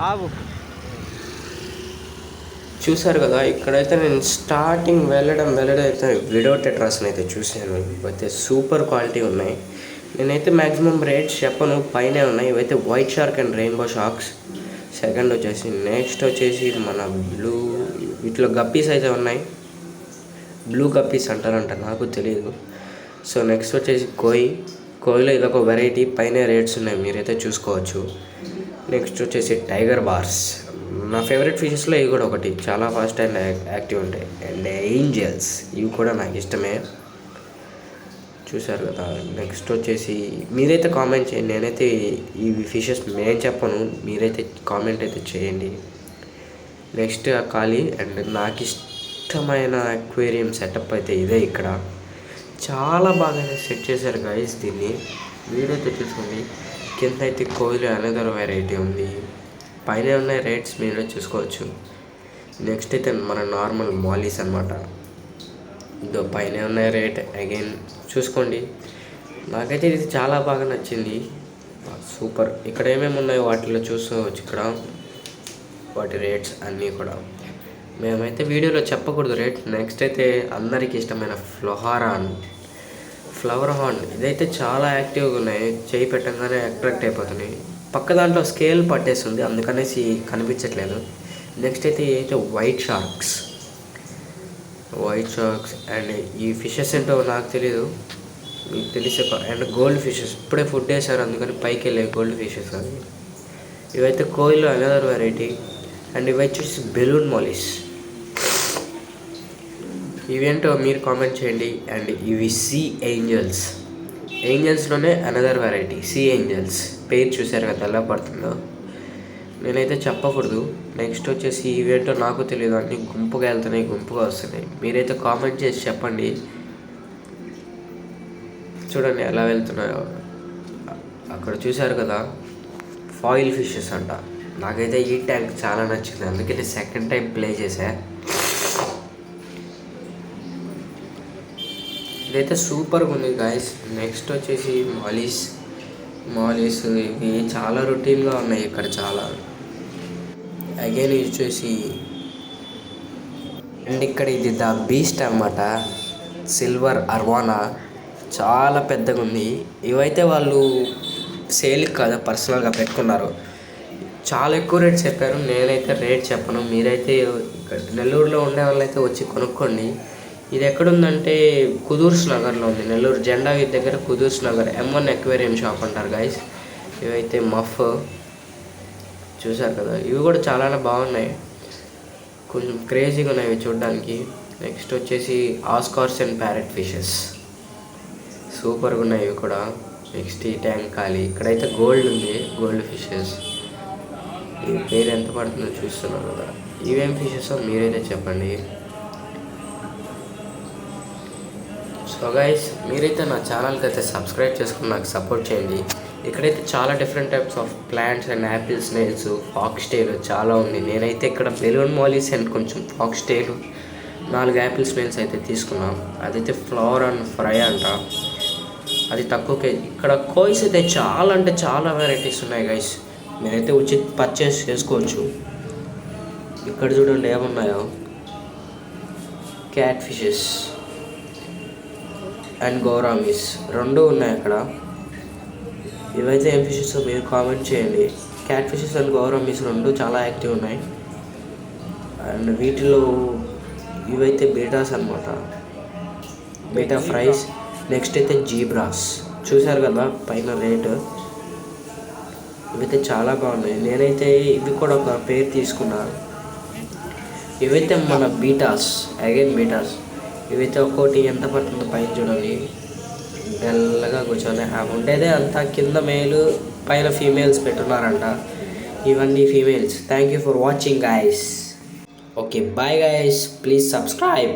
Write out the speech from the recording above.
ఆవు చూసారు కదా. ఇక్కడైతే నేను స్టార్టింగ్ వెళ్ళడం అయితే విడౌట్ టెట్రాస్ని అయితే చూశాను. ఇవైతే సూపర్ క్వాలిటీ ఉన్నాయి. నేనైతే మ్యాక్సిమం రేట్స్ చెప్పను, పైనే ఉన్నాయి. ఇవైతే white shark and rainbow sharks. Second వచ్చేసి నెక్స్ట్ వచ్చేసి మన బ్లూ, వీటిలో గప్పీస్ అయితే ఉన్నాయి. బ్లూ గప్పీస్ అంటారంట, నాకు తెలియదు. సో నెక్స్ట్ వచ్చేసి కోయిలో ఇదొక వెరైటీ, పైన రేట్స్ ఉన్నాయి, మీరైతే చూసుకోవచ్చు. నెక్స్ట్ వచ్చేసి టైగర్ బార్స్. నా ఫేవరెట్ ఫిషెస్లో ఇవి కూడా ఒకటి, చాలా ఫాస్ట్ అండ్ యాక్టివ్ ఉంటాయి. అండ్ ఏంజల్స్, ఇవి కూడా నాకు ఇష్టమే, చూసారు కదా. నెక్స్ట్ వచ్చేసి మీరైతే కామెంట్ చేయండి. నేనైతే ఈ ఫిషెస్ నేను చెప్పను, మీరైతే కామెంట్ అయితే చేయండి. నెక్స్ట్ ఖాళీ. అండ్ నాకు ఇష్టమైన అక్వేరియం సెటప్ అయితే ఇదే. ఇక్కడ చాలా బాగా సెట్ చేశారు గైస్ దీన్ని, వీడైతే చూసుకోండి. కింద అయితే కోయిలు అనదర్ వెరైటీ ఉంది, పైన ఉన్న రేట్స్ మీరే చూసుకోవచ్చు. నెక్స్ట్ అయితే మన నార్మల్ మాలీస్ అనమాట, ఇదో పైన ఉన్న రేట్ అగైన్ చూసుకోండి. నాకైతే ఇది చాలా బాగా నచ్చింది, సూపర్. ఇక్కడ ఏమేమి ఉన్నాయో వాటిలో చూసుకోవచ్చు. ఇక్కడ వాటి రేట్స్ అన్నీ కూడా మేమైతే వీడియోలో చెప్పకూడదు రేట్. నెక్స్ట్ అయితే అందరికీ ఇష్టమైన ఫ్లవర్ హార్న్. ఇదైతే చాలా యాక్టివ్గా ఉన్నాయి, చేయి పెట్టంగానే అట్రాక్ట్ అయిపోతున్నాయి. పక్క దాంట్లో స్కేల్ పట్టేస్తుంది, అందుకనేసి కనిపించట్లేదు. నెక్స్ట్ అయితే వైట్ షార్క్స్ అండ్ ఈ ఫిషెస్ ఏంటో నాకు తెలీదు, మీకు తెలిసే. అండ్ గోల్డ్ ఫిషెస్ ఇప్పుడే ఫుడ్ వేసారు, అందుకని పైకి వెళ్ళే గోల్డ్ ఫిషెస్ అవి. ఇవైతే కోయిల్లో అనదర్ వెరైటీ. అండ్ ఇవి వచ్చేసి బెలూన్ మాలీస్, ఇవేంటో మీరు కామెంట్ చేయండి. అండ్ ఇవి సీ ఏంజల్స్లోనే అనదర్ వెరైటీ, సీ ఏంజల్స్. పేరు చూసారు కదా ఎలా పడుతుందో, నేనైతే చెప్పకూడదు. నెక్స్ట్ వచ్చేసి ఇవేంటో నాకు తెలియదు, అన్నీ గుంపుగా వెళ్తున్నాయి, గుంపుగా వస్తున్నాయి. మీరైతే కామెంట్ చేసి చెప్పండి. చూడండి ఎలా వెళ్తున్నాయో. అక్కడ చూసారు కదా, ఫాయిల్ ఫిషెస్ అంట. నాకైతే ఈ ట్యాంక్ చాలా నచ్చింది, అందుకే నేను సెకండ్ టైం ప్లే చేశా. ఇదైతే సూపర్గా ఉంది గాయస్. నెక్స్ట్ వచ్చేసి మాలీస్ ఇవి చాలా రొటీన్గా ఉన్నాయి ఇక్కడ చాలా. అగైన్ ఇది వచ్చేసి అండ్ ఇక్కడ ఇది ద బీస్ట్ అన్నమాట, సిల్వర్ అర్వానా, చాలా పెద్దగా ఉంది. ఇవైతే వాళ్ళు సేల్కి కదా పర్సనల్గా పెట్టుకున్నారు, చాలా ఎక్కువ రేట్ చెప్పారు. నేనైతే రేట్ చెప్పను, మీరైతే ఇక్కడ నెల్లూరులో ఉండే వాళ్ళైతే వచ్చి కొనుక్కోండి. ఇది ఎక్కడుందంటే కుదూర్స్ నగర్లో ఉంది, నెల్లూరు జెండా వీధి దగ్గర కుదూర్స్ నగర్. M1 అక్వేరియం షాప్ అంటారు గైస్. ఇవైతే మఫ్ చూసారు కదా, ఇవి కూడా చాలా బాగున్నాయి, కొంచెం క్రేజీగా ఉన్నాయి ఇవి చూడడానికి. నెక్స్ట్ వచ్చేసి ఆస్కార్స్ అండ్ ప్యారెట్ ఫిషెస్, సూపర్గా ఉన్నాయి ఇవి కూడా. నెక్స్ట్ ఈ ట్యాంక్ ఖాళీ. ఇక్కడైతే గోల్డ్ ఉంది, గోల్డ్ ఫిషెస్. ఈ పేరు ఎంత పడుతుందో చూస్తున్నారు కదా. ఇవేం ఫిషెస్ మీరైతే చెప్పండి. సో గైస్, మీరైతే నా ఛానల్కి అయితే సబ్స్క్రైబ్ చేసుకుని నాకు సపోర్ట్ చేయండి. ఇక్కడైతే చాలా different types of plants and Apple snails, fox tail చాలా ఉంది. నేనైతే ఇక్కడ బెలూన్ మాలీస్ అండ్ కొంచెం ఫాక్స్ టైల్, 4 యాపిల్ స్నేల్స్ అయితే తీసుకున్నాను. అదైతే ఫ్లవర్ అండ్ ఫ్రై అంట, అది తక్కువకే. ఇక్కడ కోయిస్ అయితే చాలా అంటే చాలా వెరైటీస్ ఉన్నాయి గైస్, మీరైతే వచ్చి పర్చేస్ చేసుకోవచ్చు. ఇక్కడ చూడండి ఏమున్నాయో, క్యాట్ ఫిషెస్ అండ్ గౌరామీస్ 2 ఉన్నాయి అక్కడ. ఇవైతే ఏం ఫిషెస్ మీరు కామెంట్ చేయండి. క్యాట్ ఫిషెస్ అండ్ గౌరామీస్ 2 చాలా యాక్టివ్ ఉన్నాయి. అండ్ వీటిలో ఇవైతే బీటాస్ అనమాట, బీటా ఫ్రైస్. నెక్స్ట్ అయితే జీబ్రాస్, చూసారు కదా పైన రేటు. ఇవైతే చాలా బాగున్నాయి, నేనైతే ఇవి కూడా ఒక పేరు తీసుకున్నాను. ఇవైతే మన బీటాస్, ఇవైతే ఒక్కోటి ఎంత పడుతుందో పైన చూడండి, డల్గా కూర్చొని. ఉండేదే అంతా కింద మేలు, పైన ఫీమేల్స్ పెట్టున్నారంట. ఇవన్నీ females. Thank you for watching guys. Okay bye guys, please subscribe.